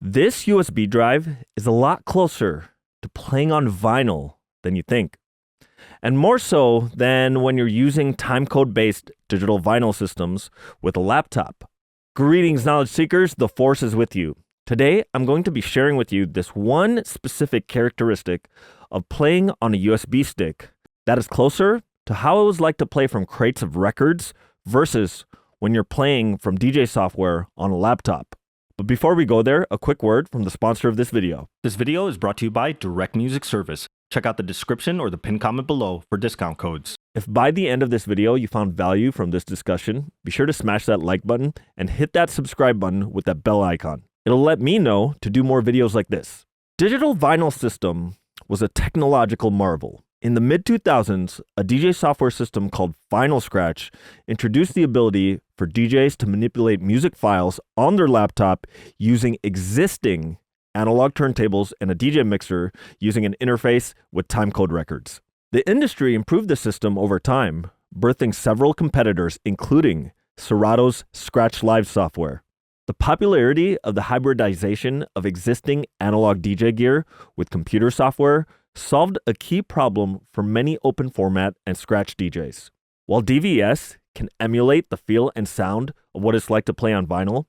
This USB drive is a lot closer to playing on vinyl than you think, and more so than when you're using timecode-based digital vinyl systems with a laptop. Greetings, knowledge seekers, the force is with you. Today, I'm going to be sharing with you this one specific characteristic of playing on a USB stick that is closer to how it was like to play from crates of records versus when you're playing from DJ software on a laptop. But before we go there, a quick word from the sponsor of this video. This video is brought to you by Direct Music Service. Check out the description or the pinned comment below for discount codes. If by the end of this video you found value from this discussion, be sure to smash that like button and hit that subscribe button with that bell icon. It'll let me know to do more videos like this. Digital vinyl system was a technological marvel. In the mid-2000s, a DJ software system called Vinyl Scratch introduced the ability for DJs to manipulate music files on their laptop using existing analog turntables and a DJ mixer using an interface with timecode records. The industry improved the system over time, birthing several competitors, including Serato's Scratch Live software. The popularity of the hybridization of existing analog DJ gear with computer software solved a key problem for many open format and scratch DJs. While DVS can emulate the feel and sound of what it's like to play on vinyl,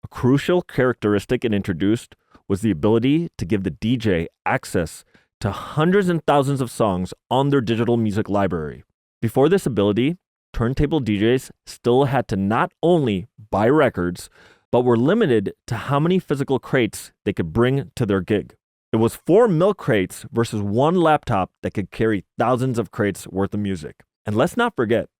a crucial characteristic it introduced was the ability to give the DJ access to hundreds and thousands of songs on their digital music library. Before this ability, turntable DJs still had to not only buy records, but were limited to how many physical crates they could bring to their gig. It was 4 milk crates versus 1 laptop that could carry thousands of crates worth of music. And let's not forget,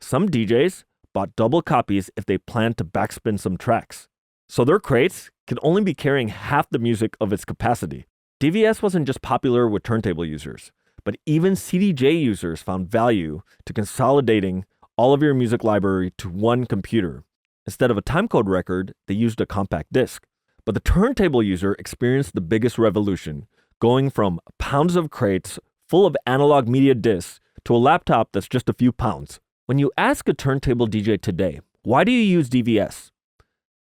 some DJs bought double copies if they planned to backspin some tracks. So their crates could only be carrying half the music of its capacity. DVS wasn't just popular with turntable users, but even CDJ users found value to consolidating all of your music library to one computer. Instead of a timecode record, they used a compact disc. But the turntable user experienced the biggest revolution, going from pounds of crates full of analog media discs to a laptop that's just a few pounds. When you ask a turntable DJ today, why do you use DVS?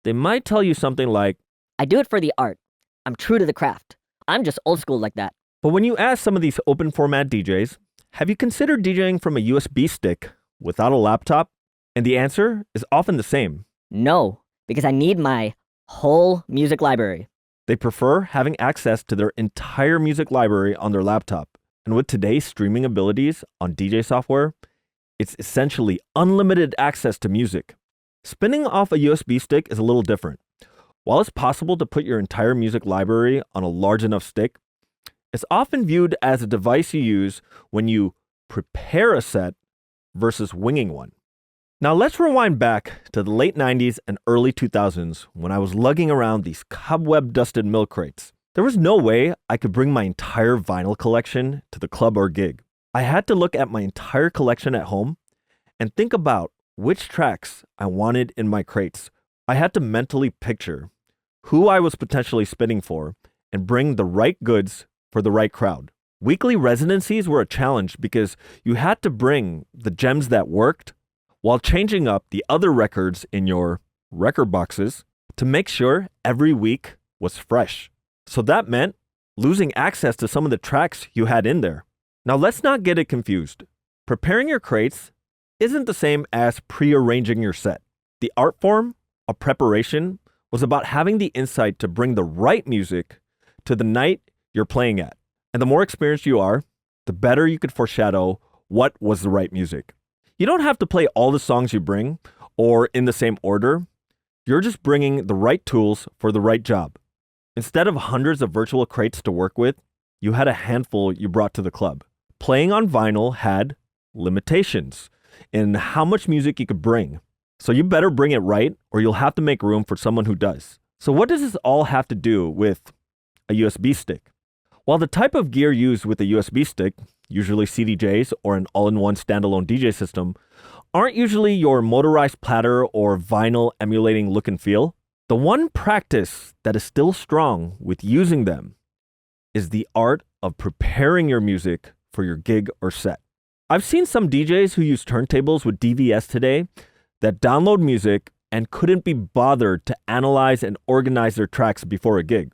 They might tell you something like, I do it for the art. I'm true to the craft. I'm just old school like that. But when you ask some of these open format DJs, have you considered DJing from a USB stick without a laptop? And the answer is often the same. No, because I need my whole music library. They prefer having access to their entire music library on their laptop. And with today's streaming abilities on DJ software, it's essentially unlimited access to music. Spinning off a USB stick is a little different. While it's possible to put your entire music library on a large enough stick, it's often viewed as a device you use when you prepare a set versus winging one. Now let's rewind back to the late 90s and early 2000s when I was lugging around these cobweb-dusted milk crates. There was no way I could bring my entire vinyl collection to the club or gig. I had to look at my entire collection at home and think about which tracks I wanted in my crates. I had to mentally picture who I was potentially spinning for and bring the right goods for the right crowd. Weekly residencies were a challenge because you had to bring the gems that worked while changing up the other records in your record boxes to make sure every week was fresh. So that meant losing access to some of the tracks you had in there. Now let's not get it confused. Preparing your crates isn't the same as pre-arranging your set. The art form of preparation was about having the insight to bring the right music to the night you're playing at. And the more experienced you are, the better you could foreshadow what was the right music. You don't have to play all the songs you bring or in the same order. You're just bringing the right tools for the right job. Instead of hundreds of virtual crates to work with, you had a handful you brought to the club. Playing on vinyl had limitations in how much music you could bring. So you better bring it right or you'll have to make room for someone who does. So what does this all have to do with a USB stick? While the type of gear used with a USB stick, usually CDJs or an all-in-one standalone DJ system, aren't usually your motorized platter or vinyl emulating look and feel, the one practice that is still strong with using them is the art of preparing your music for your gig or set. I've seen some DJs who use turntables with DVS today that download music and couldn't be bothered to analyze and organize their tracks before a gig.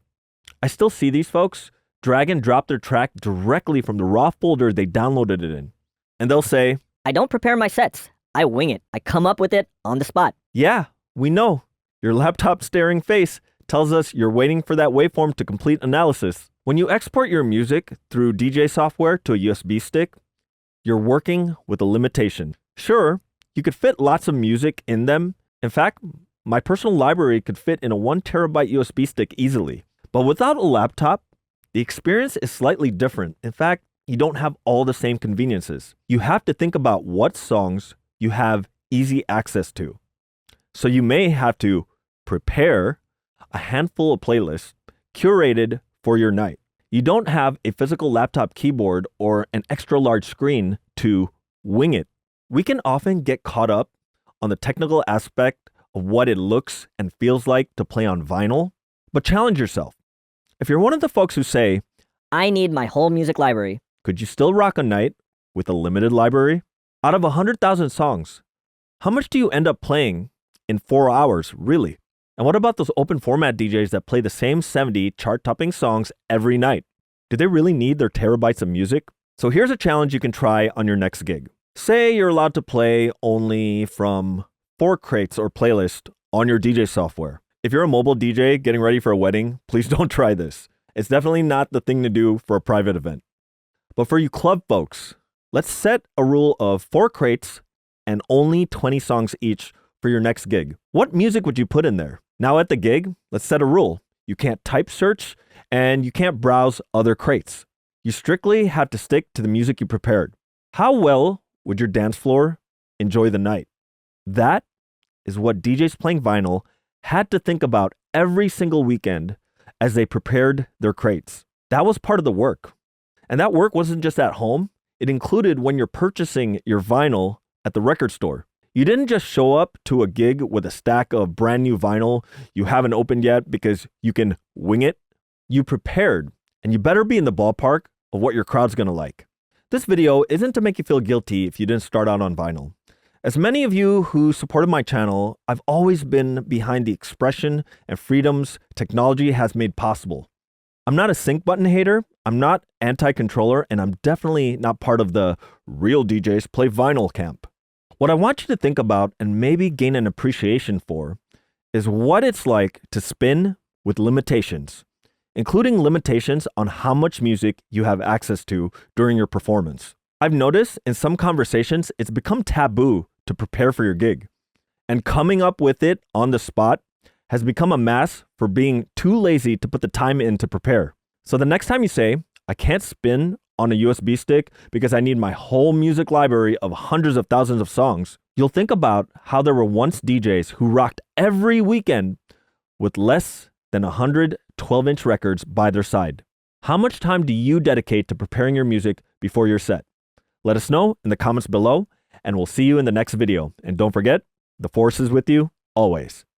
I still see these folks drag and drop their track directly from the raw folder they downloaded it in. And they'll say, I don't prepare my sets. I wing it. I come up with it on the spot. yeah, we know. Your laptop staring face tells us you're waiting for that waveform to complete analysis. When you export your music through DJ software to a USB stick, you're working with a limitation. Sure, you could fit lots of music in them. In fact, my personal library could fit in a 1 terabyte USB stick easily. But without a laptop, the experience is slightly different. In fact, you don't have all the same conveniences. You have to think about what songs you have easy access to. So you may have to prepare a handful of playlists curated for your night. You don't have a physical laptop keyboard or an extra large screen to wing it. We can often get caught up on the technical aspect of what it looks and feels like to play on vinyl, but challenge yourself. If you're one of the folks who say, I need my whole music library. could you still rock a night with a limited library? Out of 100,000 songs, how much do you end up playing in 4 hours, really? And what about those open format DJs that play the same 70 chart-topping songs every night? Do they really need their terabytes of music? So here's a challenge you can try on your next gig. Say you're allowed to play only from 4 crates or playlists on your DJ software. If you're a mobile DJ getting ready for a wedding, please don't try this. It's definitely not the thing to do for a private event. But for you club folks, let's set a rule of 4 crates and only 20 songs each for your next gig. What music would you put in there? Now at the gig, let's set a rule. You can't type search and you can't browse other crates. You strictly have to stick to the music you prepared. How well would your dance floor enjoy the night? That is what DJs playing vinyl had to think about every single weekend as they prepared their crates. That was part of the work. And that work wasn't just at home. It included when you're purchasing your vinyl at the record store. You didn't just show up to a gig with a stack of brand new vinyl you haven't opened yet because you can wing it. You prepared, and you better be in the ballpark of what your crowd's gonna like. This video isn't to make you feel guilty if you didn't start out on vinyl. As many of you who supported my channel, I've always been behind the expression and freedoms technology has made possible. I'm not a sync button hater, I'm not anti-controller, and I'm definitely not part of the real DJs play vinyl camp. What I want you to think about and maybe gain an appreciation for is what it's like to spin with limitations, including limitations on how much music you have access to during your performance. I've noticed in some conversations, it's become taboo to prepare for your gig, and coming up with it on the spot has become a mask for being too lazy to put the time in to prepare. So the next time you say, I can't spin on a USB stick because I need my whole music library of hundreds of thousands of songs, you'll think about how there were once DJs who rocked every weekend with less than 100 12-inch records by their side. How much time do you dedicate to preparing your music before your set? Let us know in the comments below, and we'll see you in the next video. And don't forget, the force is with you always.